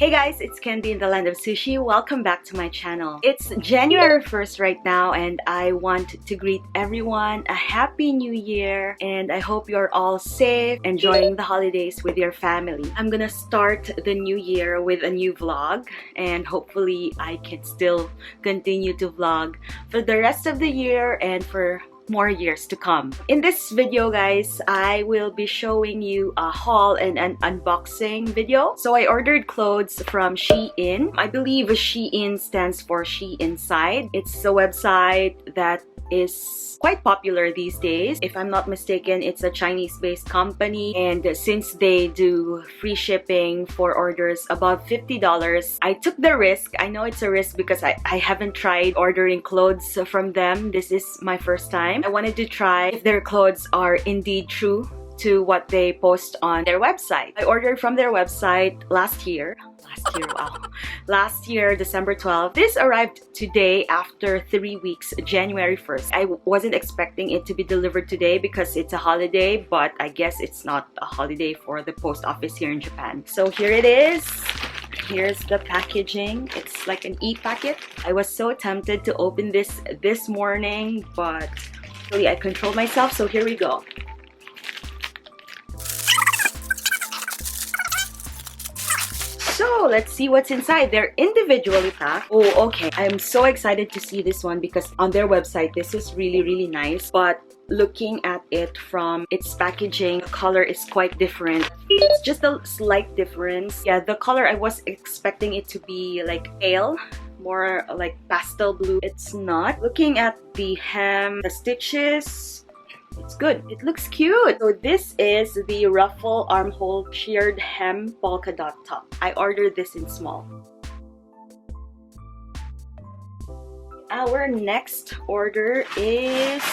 Hey guys, it's Candy in the Land of Sushi. Welcome back to my channel. It's January 1st right now and I want to greet everyone a happy new year, and I hope you're all safe, enjoying the holidays with your family. I'm gonna start the new year with a new vlog and hopefully I can still continue to vlog for the rest of the year and for more years to come. In this video guys, I will be showing you a haul and an unboxing video. So I ordered clothes from Shein. I believe Shein stands for She Inside. It's a website that is quite popular these days. If I'm not mistaken, it's a Chinese-based company, and since they do free shipping for orders above $50, I took the risk. I know it's a risk because I haven't tried ordering clothes from them. This is my first time. I wanted to try if their clothes are indeed true to what they post on their website. I ordered from their website last year, December 12th. This arrived today after 3 weeks, January 1st. I wasn't expecting it to be delivered today because it's a holiday, but I guess it's not a holiday for the post office here in Japan. So here it is. Here's the packaging. It's like an e-packet. I was so tempted to open this morning, but really I controlled myself, so here we go. So let's see what's inside. They're individually packed. Oh, okay. I'm so excited to see this one because on their website, this is really nice. But looking at it from its packaging, the color is quite different. It's just a slight difference. Yeah, the color, I was expecting it to be like pale, more like pastel blue. It's not. Looking at the hem, the stitches, it's good. It looks cute. So this is the ruffle armhole sheared hem polka dot top. I ordered this in small. Our next order is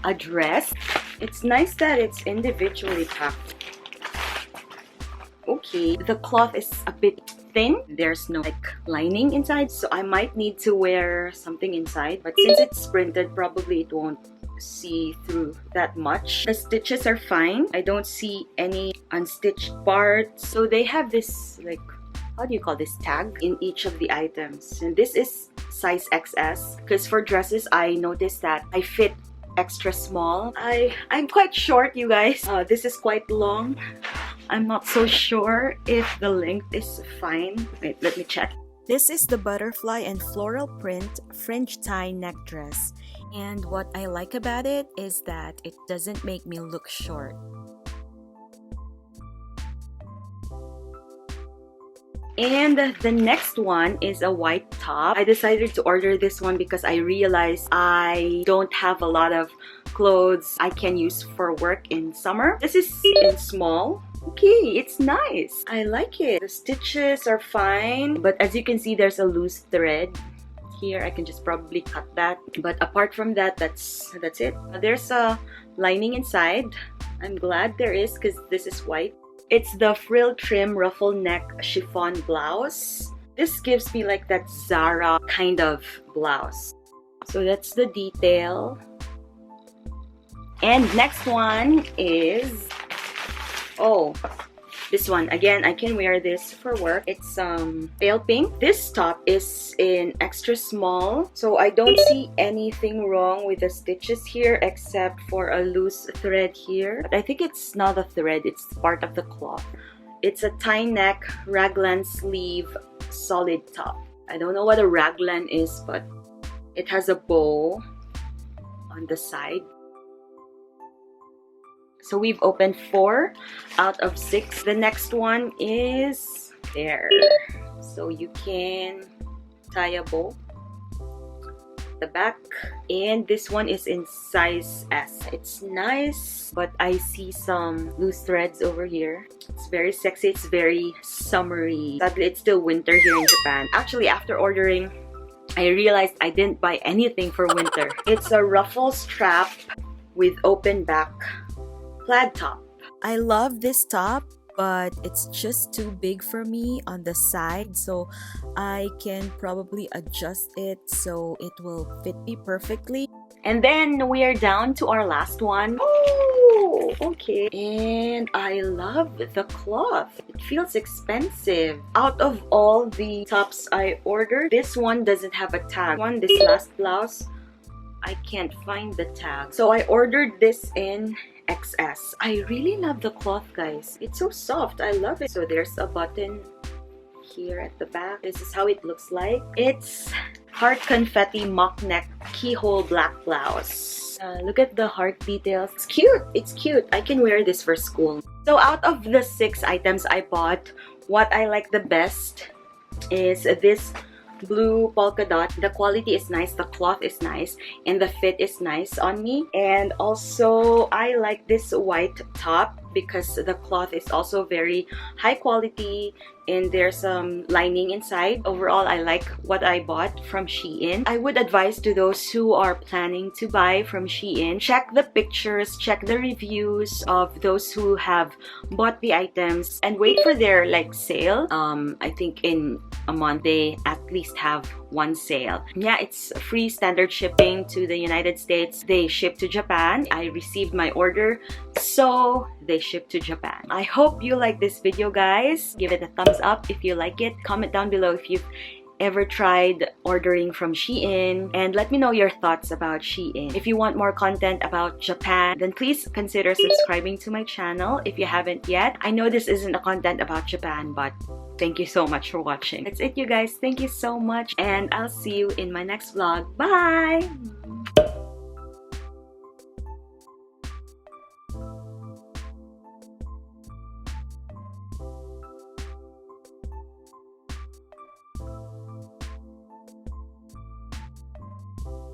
a dress. It's nice that it's individually packed. Okay, the cloth is a bit thin. There's no like lining inside, so I might need to wear something inside. But since it's printed, probably it won't see through that much. The stitches are fine. I don't see any unstitched parts. So they have this like, how do you call this, tag in each of the items. And this is size XS because for dresses I noticed that I fit extra small. I'm quite short, you guys. This is quite long. I'm not so sure if the length is fine. Wait, let me check. This is the butterfly and floral print fringe tie neck dress. And what I like about it is that it doesn't make me look short. And the next one is a white top. I decided to order this one because I realized I don't have a lot of clothes I can use for work in summer. This is in small. Okay, it's nice. I like it. The stitches are fine, but as you can see, there's a loose thread here. I can just probably cut that, but apart from that, that's it. There's a lining inside. I'm glad there is because this is white. It's the frill trim ruffle neck chiffon blouse. This gives me like that Zara kind of blouse. So that's the detail. And next one is, oh, this one. Again, I can wear this for work. It's pale pink. This top is in extra small, so I don't see anything wrong with the stitches here except for a loose thread here. But I think it's not a thread, it's part of the cloth. It's a tie neck raglan sleeve solid top. I don't know what a raglan is, but it has a bow on the side. So we've opened 4 out of 6. The next one is there. So you can tie a bow at the back. And this one is in size S. It's nice, but I see some loose threads over here. It's very sexy. It's very summery. Sadly, it's still winter here in Japan. Actually, after ordering, I realized I didn't buy anything for winter. It's a ruffle strap with open back plaid top. I love this top, but it's just too big for me on the side, so I can probably adjust it so it will fit me perfectly. And then we are down to our last one. Ooh, Oh, okay. And I love the cloth. It feels expensive. Out of all the tops I ordered, this one doesn't have a tag. This last blouse, I can't find the tag. So I ordered this in XS. I really love the cloth, guys. It's so soft. I love it. So there's a button here at the back. This is how it looks like. It's heart confetti mock neck keyhole black blouse. Look at the heart details. It's cute. It's cute. I can wear this for school. So out of the 6 items I bought, what I like the best is this blue polka dot. The quality is nice, the cloth is nice, and the fit is nice on me. And also I like this white top because the cloth is also very high quality and there's some lining inside. Overall, I like what I bought from Shein. I would advise to those who are planning to buy from Shein, check the pictures, check the reviews of those who have bought the items, and wait for their sale. I think in a month they at least have one sale. Yeah, it's free standard shipping to the United States. They ship to Japan. I received my order, so they ship to Japan. I hope you like this video, guys. Give it a thumbs up if you like it. Comment down below if you've ever tried ordering from Shein, and let me know your thoughts about Shein. If you want more content about Japan, then please consider subscribing to my channel if you haven't yet. I know this isn't a content about Japan, but thank you so much for watching. That's it, you guys. Thank you so much, and I'll see you in my next vlog. Bye!